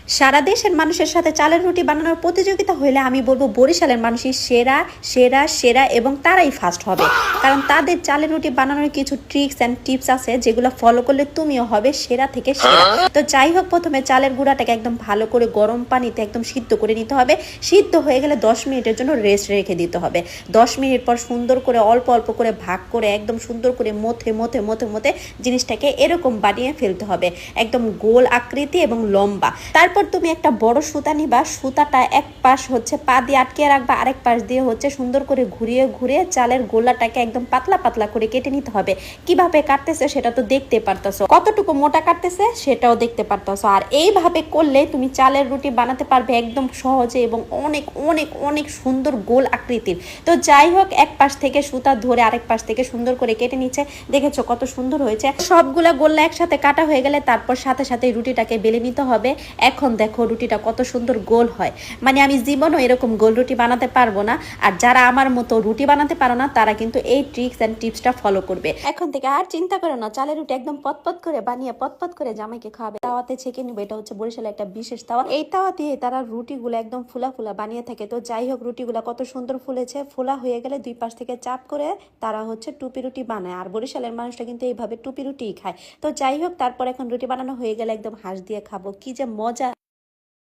সারা দেশের মানুষের সাথে চালের রুটি বানানোর প্রতিযোগিতা হইলে আমি বলবো বরিশালের মানুষই সেরা সেরা সেরা এবং তারাই ফার্স্ট হবে। কারণ তাদের চালের রুটি বানানোর কিছু ট্রিক্স অ্যান্ড টিপস আছে যেগুলো ফলো করলে তুমিও হবে সেরা থেকে সেরা। তো যাই হোক, প্রথমে চালের গুঁড়াটাকে একদম ভালো করে গরম পানিতে একদম সিদ্ধ করে নিতে হবে। সিদ্ধ হয়ে গেলে 10 মিনিটের জন্য রেস্ট রেখে দিতে হবে। 10 মিনিট পর সুন্দর করে অল্প অল্প করে ভাগ করে একদম সুন্দর করে মথে মথে মথে মথে জিনিসটাকে এরকম বানিয়ে ফেলতে হবে, একদম গোল আকৃতি এবং লম্বা। তারপর তুমি একটা বড় সুতা নিবা, সুতাটা এক পাশ হচ্ছে পা দিয়ে আটকে রাখবা, আরেক পাশ দিয়ে হচ্ছে সুন্দর করে ঘুরিয়ে ঘুরিয়ে চালের গোলাটাকে একদম পাতলা পাতলা করে কেটে নিতে হবে। কিভাবে কাটতেছে সেটা তো দেখতে পারতেছো, কতটুকু মোটা কাটতেছে সেটাও দেখতে পারতেছো। আর এইভাবে করলে তুমি চালের রুটি বানাতে পারবে একদম সহজে এবং অনেক অনেক অনেক সুন্দর গোল আকৃতির। তো যাই হোক, এক পাশ থেকে সুতা ধরে আরেক পাশ থেকে সুন্দর করে কেটে নিচ্ছে, দেখেছো কত সুন্দর হয়েছে। সবগুলা গোল্লা একসাথে কাটা হয়ে গেলে তারপর সাথে সাথে রুটিটাকে বেলে নিতে হবে। এখন দেখো রুটিটা কত সুন্দর গোল হয়, মানে আমি জীবনও এরকম গোল রুটি বানাতে পারবো না। আর যারা আমার মতো রুটি বানাতে পারো না তারা কিন্তু এই ট্রিক্স এন্ড টিপসটা ফলো করবে। এখন থেকে আর চিন্তা করো না, চালের রুটি একদম পতপত করে বানিয়ে পতপত করে জামাইকে খাওয়াবে। তাওয়াতে ছেঁকে নিবে, এটা হচ্ছে বরিশালের একটা বিশেষ তাওয়া। এই তাওয়া দিয়ে তারা রুটিগুলো একদম ফুলা ফুলা বানিয়ে থাকে। তো যাই হোক, রুটিগুলো কত সুন্দর ফুলেছে। ফোলা হয়ে গেলে দুই পাশ থেকে চাপ করে তারা হচ্ছে টুপি রুটি বানায়। আর বরিশালের মানুষটা কিন্তু এইভাবে টুপি রুটিই খায়। তো যাই হোক, তারপর এখন রুটি বানানো হয়ে গেলে একদম হাঁস দিয়ে খাবো, কি যে মজা।